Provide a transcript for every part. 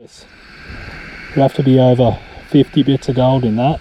You have to be over 50 bits of gold in that.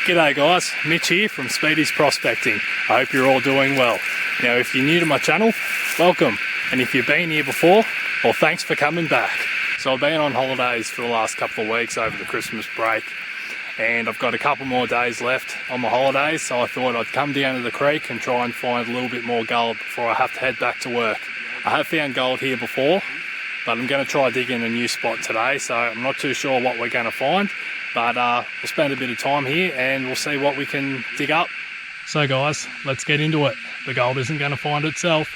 G'day guys, Mitch here from Speedy's Prospecting. I hope you're all doing well. Now if you're new to my channel, welcome. And if you've been here before, well thanks for coming back. So I've been on holidays for the last couple of weeks over the Christmas break. And I've got a couple more days left on my holidays, so I thought I'd come down to the creek and try and find a little bit more gold before I have to head back to work. I have found gold here before, but I'm going to try digging a new spot today, so I'm not too sure what we're going to find. But we'll spend a bit of time here and we'll see what we can dig up. So guys, let's get into it. The gold isn't going to find itself.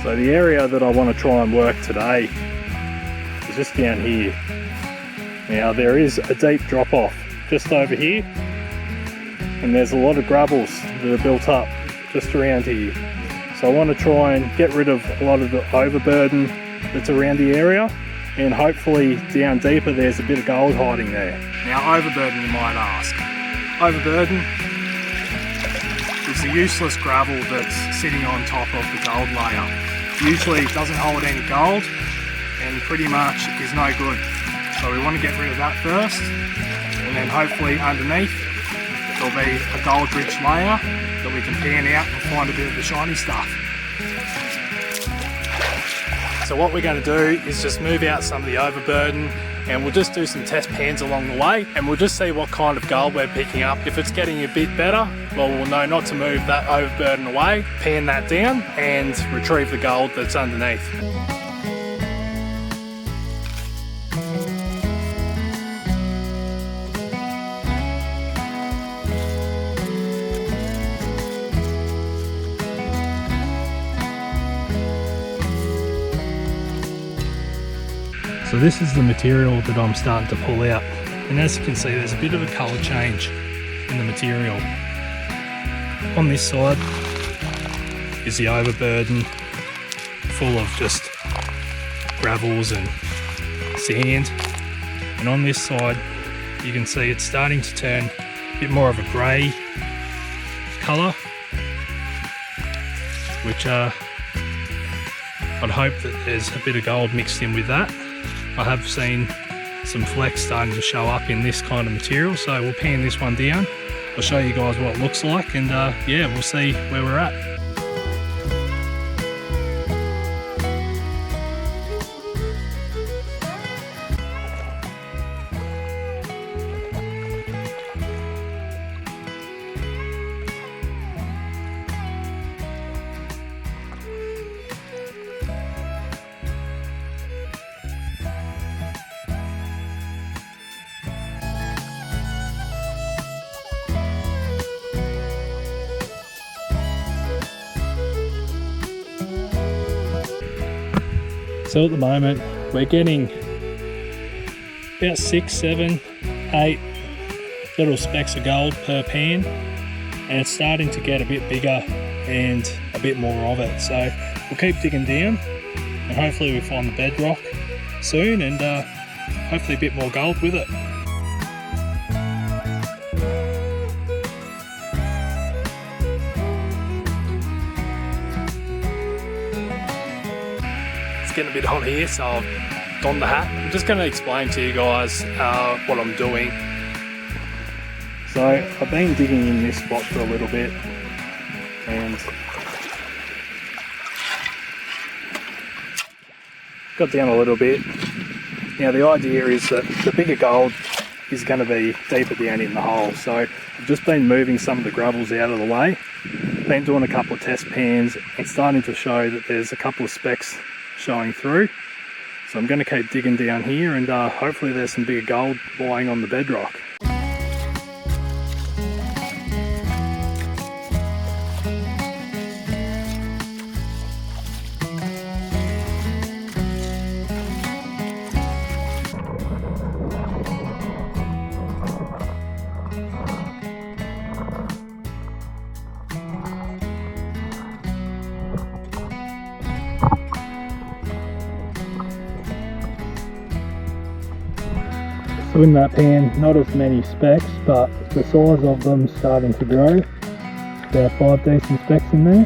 So the area that I want to try and work today is just down here. Now there is a deep drop off just over here, and there's a lot of gravels that are built up just around here. So I want to try and get rid of a lot of the overburden that's around the area, and hopefully down deeper there's a bit of gold hiding there. Now overburden, you might ask. Overburden is the useless gravel that's sitting on top of the gold layer. Usually it doesn't hold any gold and pretty much is no good. So we want to get rid of that first, and then hopefully underneath there'll be a gold rich layer that we can pan out and find a bit of the shiny stuff. So what we're going to do is just move out some of the overburden, and we'll just do some test pans along the way, and we'll just see what kind of gold we're picking up. If it's getting a bit better, well we'll know not to move that overburden away, pan that down and retrieve the gold that's underneath. So this is the material that I'm starting to pull out, and as you can see there's a bit of a colour change in the material. On this side is the overburden full of just gravels and sand, and on this side you can see it's starting to turn a bit more of a grey colour, which I'd hope that there's a bit of gold mixed in with that. I have seen some flecks starting to show up in this kind of material, so we'll pan this one down. I'll show you guys what it looks like, and yeah, we'll see where we're at. So at the moment we're getting about 6, 7, 8 little specks of gold per pan, and it's starting to get a bit bigger and a bit more of it. So we'll keep digging down and hopefully we find the bedrock soon, and hopefully a bit more gold with it. Getting a bit hot here, so I've donned the hat. I'm just going to explain to you guys what I'm doing. So I've been digging in this spot for a little bit, and got down a little bit. Now the idea is that the bigger gold is going to be deeper down in the hole, so I've just been moving some of the gravels out of the way, been doing a couple of test pans and starting to show that there's a couple of specks showing through. So I'm going to keep digging down here, and hopefully there's some bigger gold lying on the bedrock. So in that pan, not as many specks, but the size of them starting to grow. About 5 decent specks in there.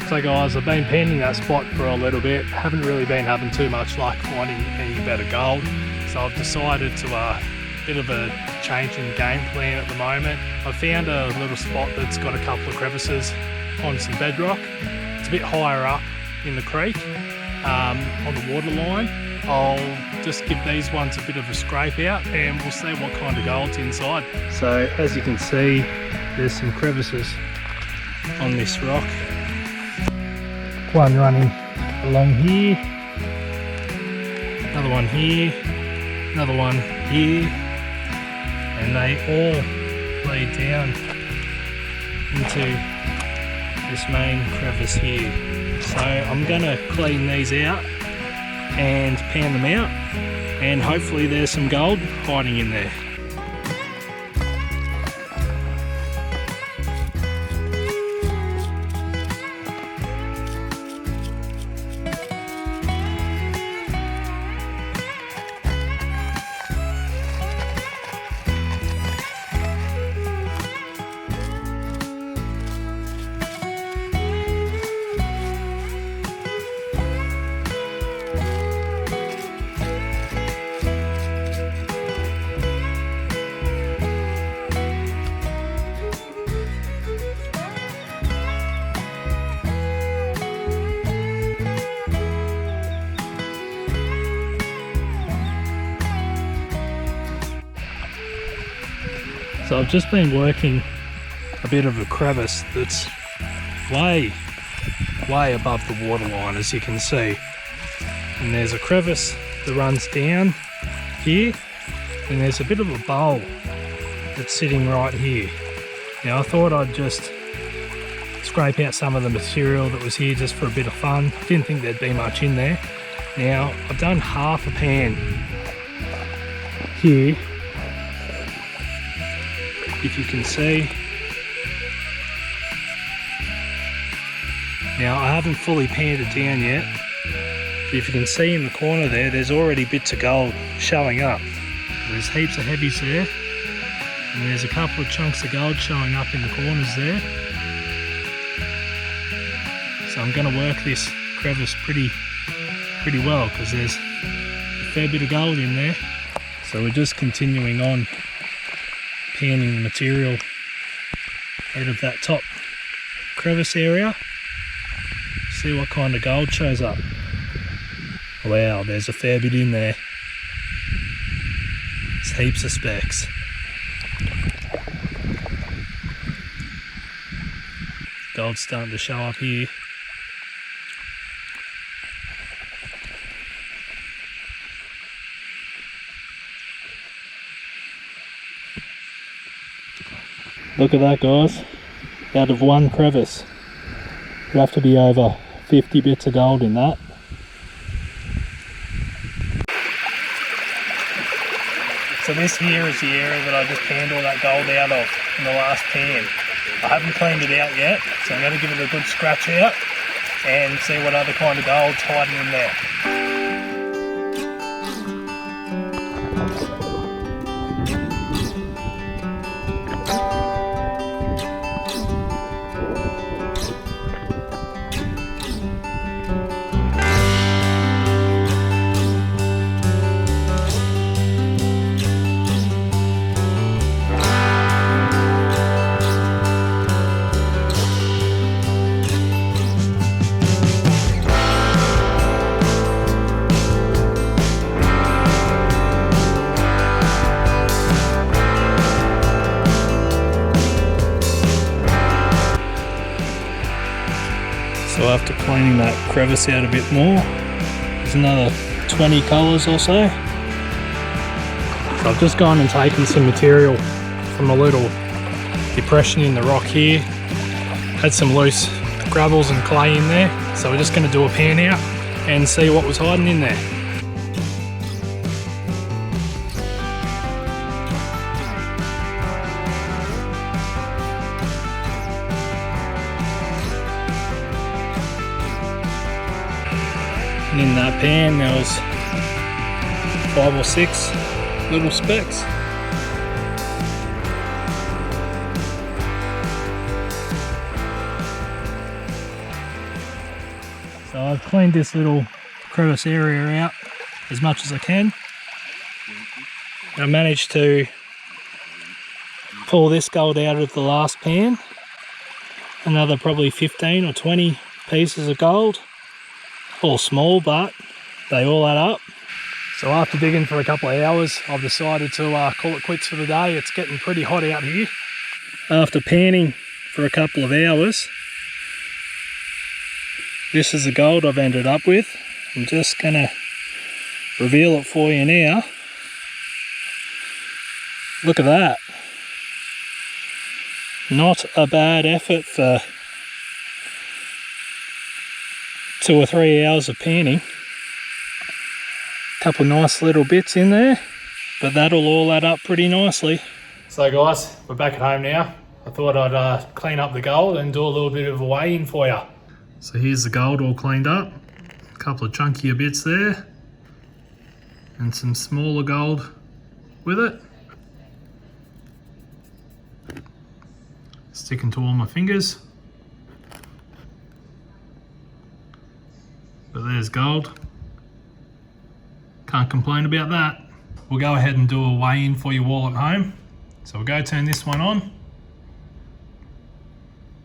So guys, I've been panning that spot for a little bit. Haven't really been having too much luck finding any better gold. So I've decided to bit of a change in game plan at the moment. I found a little spot that's got a couple of crevices on some bedrock. It's a bit higher up in the creek on the water line. I'll just give these ones a bit of a scrape out and we'll see what kind of gold's inside. So as you can see, there's some crevices on this rock. One running along here, another one here, another one here, and they all lead down into this main crevice here. So I'm going to clean these out and pan them out, and hopefully there's some gold hiding in there. So I've just been working a bit of a crevice that's way above the water line, as you can see. And there's a crevice that runs down here, and there's a bit of a bowl that's sitting right here. Now I thought I'd just scrape out some of the material that was here just for a bit of fun. Didn't think there'd be much in there. Now I've done half a pan here, if you can see. Now I haven't fully panned it down yet, but if you can see in the corner there, there's already bits of gold showing up. There's heaps of heavies there, and there's a couple of chunks of gold showing up in the corners there. So I'm going to work this crevice pretty well, because there's a fair bit of gold in there. So we're just continuing on panning the material out of that top crevice area. See what kind of gold shows up. Wow, there's a fair bit in there. There's heaps of specks. Gold's starting to show up here. Look at that, guys. Out of one crevice, you have to be over 50 bits of gold in that. So this here is the area that I just panned all that gold out of in the last pan. I haven't cleaned it out yet, so I'm going to give it a good scratch out and see what other kind of gold's hiding in there. So after cleaning that crevice out a bit more, there's another 20 colours or so. So I've just gone and taken some material from a little depression in the rock here. Had some loose gravels and clay in there, so we're just going to do a pan out and see what was hiding in there. And in that pan there was 5 or 6 little specks. So I've cleaned this little crevice area out as much as I can. I managed to pull this gold out of the last pan. Another probably 15 or 20 pieces of gold. All small, but they all add up. So after digging for a couple of hours, I've decided to call it quits for the day. It's getting pretty hot out here. After panning for a couple of hours, this is the gold I've ended up with. I'm just going to reveal it for you now. Look at that. Not a bad effort for 2 or 3 hours of panning. Couple nice little bits in there, but that'll all add up pretty nicely. So guys, we're back at home now. I thought I'd clean up the gold and do a little bit of a weigh-in for you. So here's the gold all cleaned up. A couple of chunkier bits there, and some smaller gold with it. Sticking to all my fingers. But there's gold. Can't complain about that. We'll go ahead and do a weigh-in for you all at home. So we'll go turn this one on.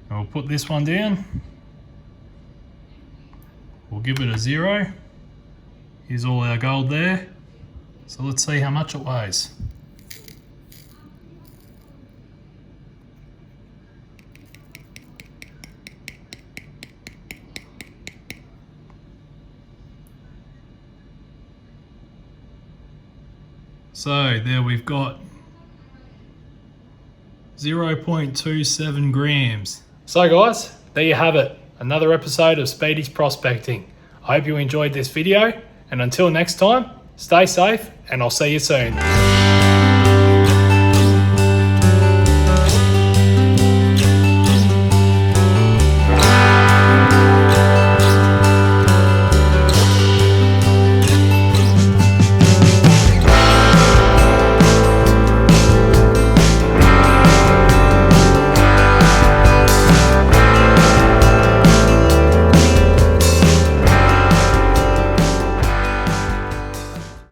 And we'll put this one down. We'll give it a 0. Here's all our gold there. So let's see how much it weighs. So there we've got 0.27 grams. So guys, there you have it. Another episode of Speedy's Prospecting. I hope you enjoyed this video, and until next time, stay safe and I'll see you soon.